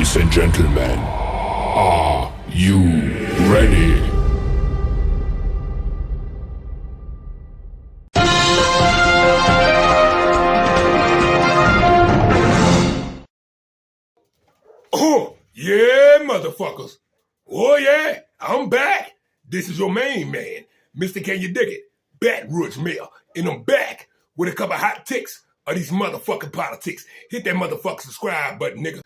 Ladies and gentlemen, are you ready? Oh, yeah, motherfuckers. Oh, yeah, I'm back. This is your main man, Mr. Can You Dig It? Baton Rouge Mayor. And I'm back with a couple hot ticks of these motherfucking politics. Hit that motherfucking subscribe button, nigga.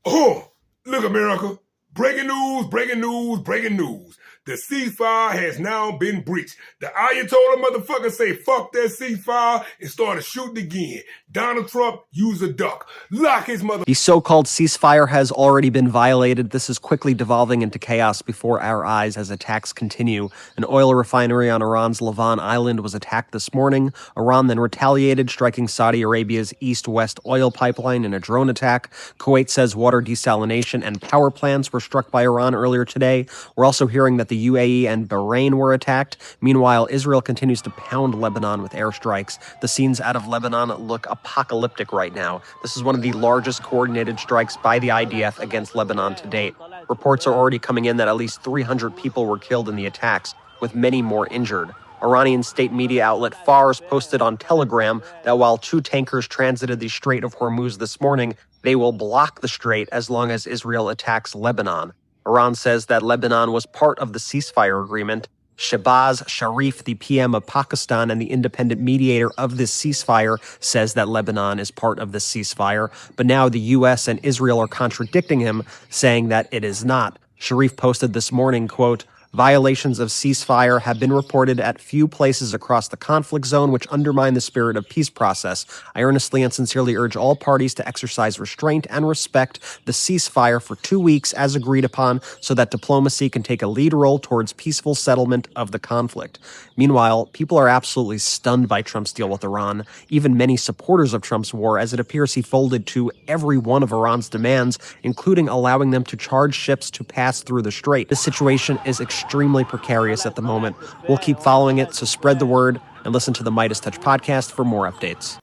Oh, look, America. Breaking news, breaking news, breaking news. The ceasefire has now been breached. The Ayatollah motherfucker say fuck that ceasefire and started shooting again. Donald Trump used a duck. Lock his mother. The so-called ceasefire has already been violated. This is quickly devolving into chaos before our eyes as attacks continue. An oil refinery on Iran's Lavon Island was attacked this morning. Iran then retaliated, striking Saudi Arabia's east-west oil pipeline in a drone attack. Kuwait says water desalination and power plants were struck by Iran earlier today. We're also hearing that the UAE and Bahrain were attacked. Meanwhile, Israel continues to pound Lebanon with airstrikes. The scenes out of Lebanon look apocalyptic right now. This is one of the largest coordinated strikes by the IDF against Lebanon to date. Reports are already coming in that at least 300 people were killed in the attacks, with many more injured. Iranian state media outlet Fars posted on Telegram that while 2 tankers transited the Strait of Hormuz this morning, they will block the strait as long as Israel attacks Lebanon. Iran says that Lebanon was part of the ceasefire agreement. Shehbaz Sharif, the PM of Pakistan and the independent mediator of this ceasefire, says that Lebanon is part of the ceasefire. But now the U.S. and Israel are contradicting him, saying that it is not. Sharif posted this morning, quote, "Violations of ceasefire have been reported at few places across the conflict zone which undermine the spirit of peace process. I earnestly and sincerely urge all parties to exercise restraint and respect the ceasefire for 2 weeks as agreed upon so that diplomacy can take a lead role towards peaceful settlement of the conflict." Meanwhile, people are absolutely stunned by Trump's deal with Iran, even many supporters of Trump's war, as it appears he folded to every one of Iran's demands, including allowing them to charge ships to pass through the strait. This situation is extremely precarious at the moment. We'll keep following it, so spread the word and listen to the MeidasTouch podcast for more updates.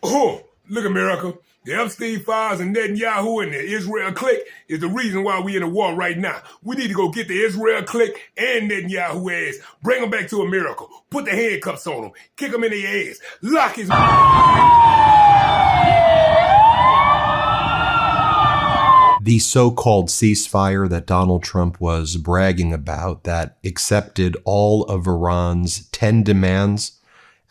Oh, look, America. The Epstein files and Netanyahu and the Israel clique is the reason why we in a war right now. We need to go get the Israel clique and Netanyahu ass. Bring them back to America. Put the handcuffs on them. Kick them in their ass. Lock his... The so-called ceasefire that Donald Trump was bragging about that accepted all of Iran's 10 demands,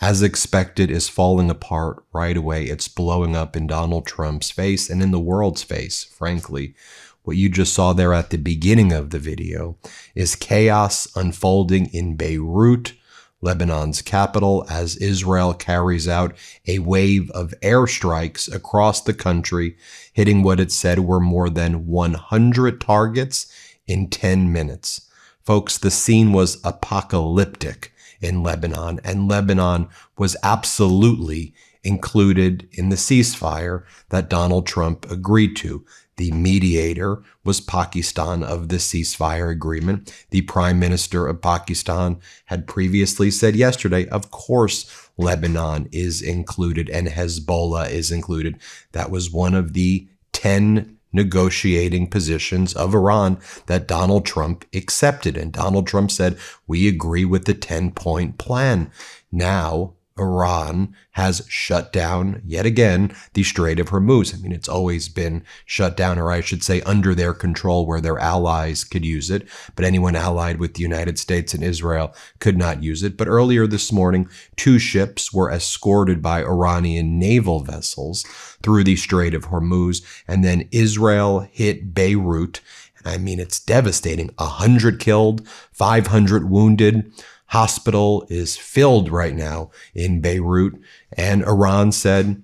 as expected, is falling apart right away. It's blowing up in Donald Trump's face and in the world's face, frankly. What you just saw there at the beginning of the video is chaos unfolding in Beirut, Lebanon's capital, as Israel carries out a wave of airstrikes across the country, hitting what it said were more than 100 targets in 10 minutes. Folks, the scene was apocalyptic in Lebanon, and Lebanon was absolutely included in the ceasefire that Donald Trump agreed to. The mediator was Pakistan of the ceasefire agreement. The Prime Minister of Pakistan had previously said yesterday, of course, Lebanon is included and Hezbollah is included. That was one of the 10 negotiating positions of Iran that Donald Trump accepted. And Donald Trump said, we agree with the 10-point plan. Now, Iran has shut down, yet again, the Strait of Hormuz. I mean, it's always been shut down, or I should say under their control, where their allies could use it. But anyone allied with the United States and Israel could not use it. But earlier this morning, 2 ships were escorted by Iranian naval vessels through the Strait of Hormuz. And then Israel hit Beirut. I mean, it's devastating. 100 killed, 500 wounded. Hospital is filled right now in Beirut, and Iran said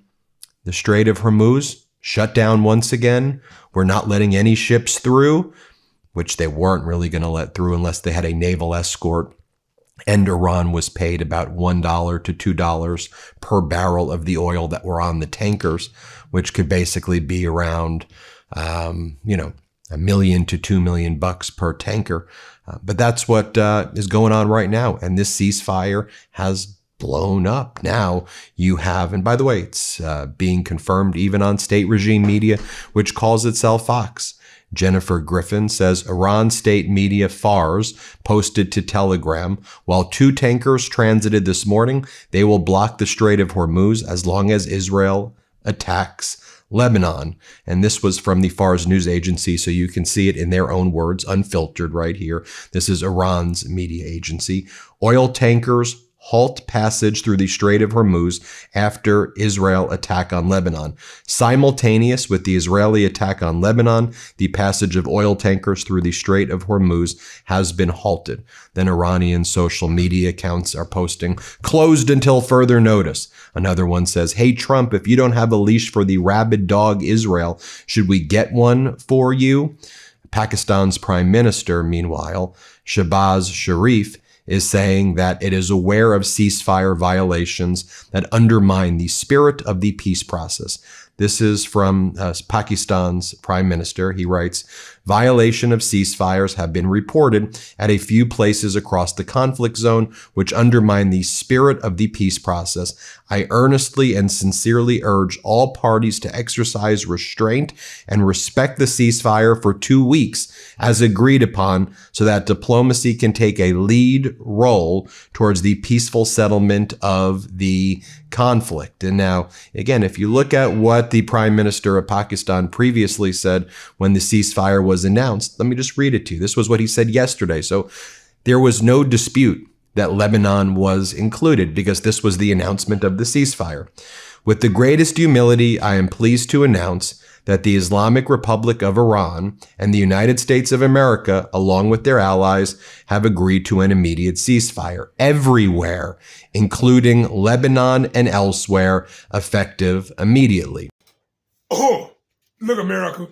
the Strait of Hormuz shut down once again. We're not letting any ships through, which they weren't really going to let through unless they had a naval escort. And Iran was paid about $1 to $2 per barrel of the oil that were on the tankers, which could basically be around, $1 million to $2 million per tanker. But that's what is going on right now. And this ceasefire has blown up. Now you have, and by the way, it's being confirmed even on state regime media, which calls itself Fox. Jennifer Griffin says Iran state media Fars posted to Telegram, while 2 tankers transited this morning, they will block the Strait of Hormuz as long as Israel attacks Lebanon. And this was from the Fars news agency, so you can see it in their own words, unfiltered right here. This is Iran's media agency. Oil tankers halt passage through the Strait of Hormuz after Israel attack on Lebanon. Simultaneous with the Israeli attack on Lebanon, the passage of oil tankers through the Strait of Hormuz has been halted. Then Iranian social media accounts are posting, closed until further notice. Another one says, hey, Trump, if you don't have a leash for the rabid dog Israel, should we get one for you? Pakistan's prime minister, meanwhile, Shehbaz Sharif, is saying that it is aware of ceasefire violations that undermine the spirit of the peace process. This is from Pakistan's prime minister. He writes, violation of ceasefires have been reported at a few places across the conflict zone, which undermine the spirit of the peace process. I earnestly and sincerely urge all parties to exercise restraint and respect the ceasefire for 2 weeks as agreed upon so that diplomacy can take a lead role towards the peaceful settlement of the conflict. And now, again, if you look at what the Prime Minister of Pakistan previously said when the ceasefire was announced, let me just read it to you. This was what he said yesterday. So there was no dispute that Lebanon was included because this was the announcement of the ceasefire. With the greatest humility, I am pleased to announce that the Islamic Republic of Iran and the United States of America, along with their allies, have agreed to an immediate ceasefire everywhere, including Lebanon and elsewhere, effective immediately. Oh, look, America.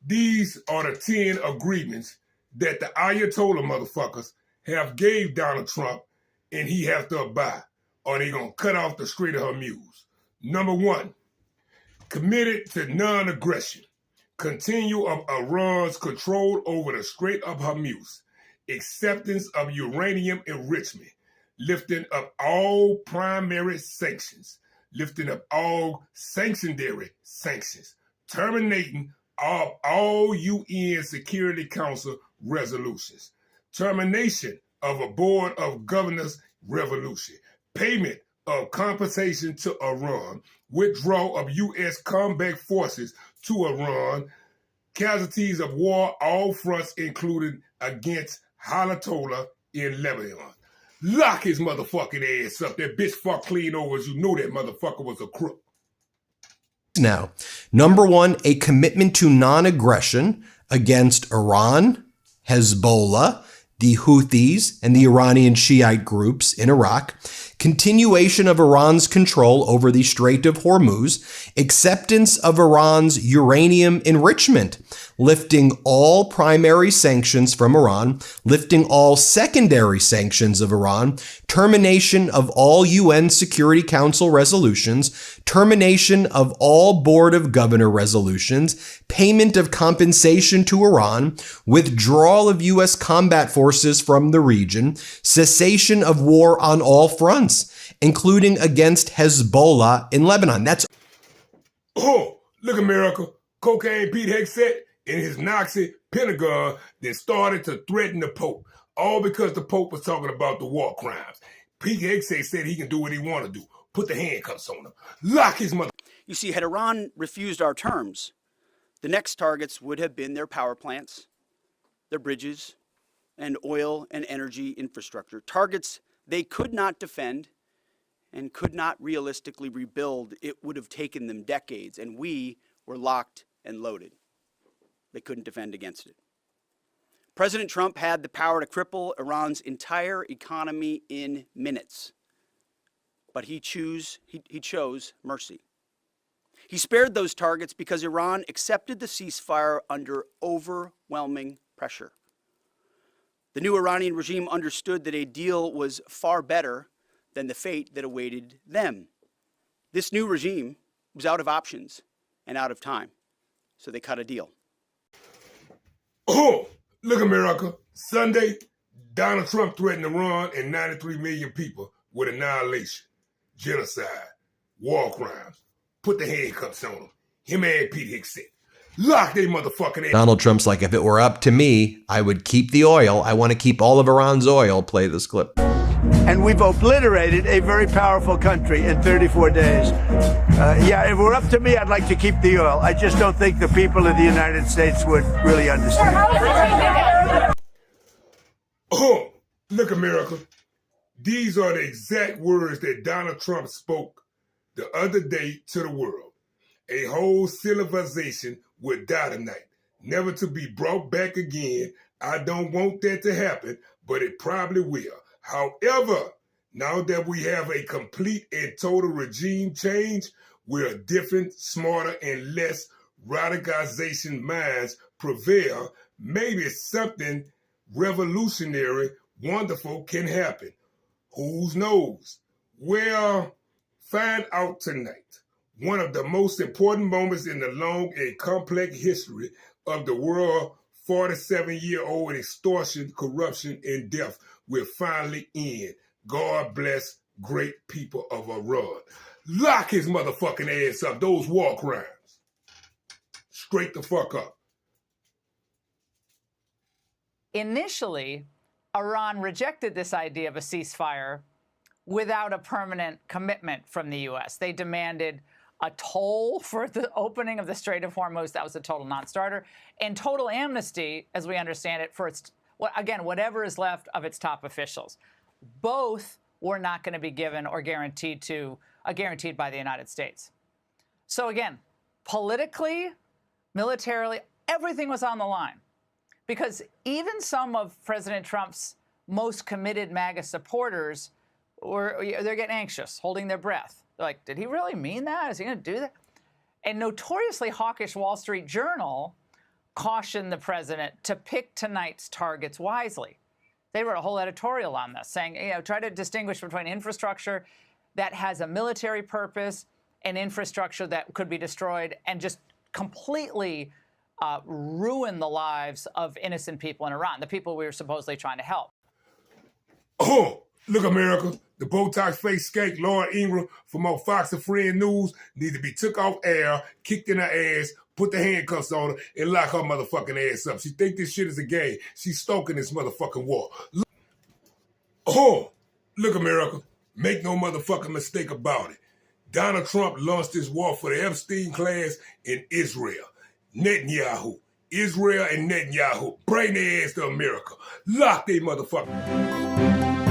These are the 10 agreements that the Ayatollah motherfuckers have gave Donald Trump, and he has to abide, or they gonna cut off the Strait of Hormuz. Number 1, committed to non-aggression, continue of Iran's control over the Strait of Hormuz, acceptance of uranium enrichment, lifting up all primary sanctions, lifting up all secondary sanctions, terminating of all UN Security Council resolutions, termination of a Board of Governors resolution, payment of compensation to Iran, withdrawal of U.S. combat forces to Iran, casualties of war, all fronts included against Ayatollah in Lebanon. Lock his motherfucking ass up. That bitch fuck clean over as you know that motherfucker was a crook. Now, number 1, a commitment to non-aggression against Iran, Hezbollah, the Houthis, and the Iranian Shiite groups in Iraq, continuation of Iran's control over the Strait of Hormuz, acceptance of Iran's uranium enrichment, lifting all primary sanctions from Iran, lifting all secondary sanctions of Iran, termination of all UN Security Council resolutions, termination of all Board of Governor resolutions, payment of compensation to Iran, withdrawal of U.S. combat forces from the region, cessation of war on all fronts, including against Hezbollah in Lebanon. That's Oh, look, America. Cocaine Pete Hegseth and his Nazi Pentagon then started to threaten the Pope, all because the Pope was talking about the war crimes. Pete Hegseth said he can do what he want to do. Put the handcuffs on him. Lock his mother. You see, had Iran refused our terms, the next targets would have been their power plants, their bridges, and oil and energy infrastructure. Targets they could not defend and could not realistically rebuild. It would have taken them decades, and we were locked and loaded. They couldn't defend against it. President Trump had the power to cripple Iran's entire economy in minutes, but he chose mercy. He spared those targets because Iran accepted the ceasefire under overwhelming pressure. The new Iranian regime understood that a deal was far better than the fate that awaited them. This new regime was out of options and out of time, so they cut a deal. Oh, look, America. Sunday, Donald Trump threatened Iran and 93 million people with annihilation, genocide, war crimes. Put the handcuffs on them. Him and Pete Hicks. Lock they motherfucking ass. Donald Trump's like, if it were up to me, I would keep the oil. I want to keep all of Iran's oil. Play this clip. And we've obliterated a very powerful country in 34 days. Yeah, if it were up to me, I'd like to keep the oil. I just don't think the people of the United States would really understand. Oh, look, America. These are the exact words that Donald Trump spoke the other day to the world. A whole civilization would die tonight, never to be brought back again. I don't want that to happen, but it probably will. However, now that we have a complete and total regime change, where different, smarter, and less radicalization minds prevail, maybe something revolutionary, wonderful can happen. Who knows? Well, find out tonight. One of the most important moments in the long and complex history of the world, 47-year-old extortion, corruption, and death will finally end. God bless great people of Iran. Lock his motherfucking ass up. Those war crimes. Straight the fuck up. Initially, Iran rejected this idea of a ceasefire without a permanent commitment from the U.S. They demanded a toll for the opening of the Strait of Hormuz. That was a total non-starter. And total amnesty, as we understand it, for its, again, whatever is left of its top officials. Both were not going to be given or guaranteed by the United States. So again, politically, militarily, everything was on the line. Because even some of President Trump's most committed MAGA supporters they're getting anxious, holding their breath. They're like, did he really mean that? Is he going to do that? And notoriously hawkish Wall Street Journal cautioned the president to pick tonight's targets wisely. They wrote a whole editorial on this, saying, try to distinguish between infrastructure that has a military purpose and infrastructure that could be destroyed and just completely ruin the lives of innocent people in Iran, the people we were supposedly trying to help. Oh, look, America. The Botox face skank Lauren Ingram from our Fox and Friend News need to be took off air, kicked in her ass, put the handcuffs on her, and lock her motherfucking ass up. She think this shit is a game. She's stoking this motherfucking war. Oh, look, America. Make no motherfucking mistake about it. Donald Trump launched this war for the Epstein class in Israel. Netanyahu. Israel and Netanyahu. Bring their ass to America. Lock they motherfucker.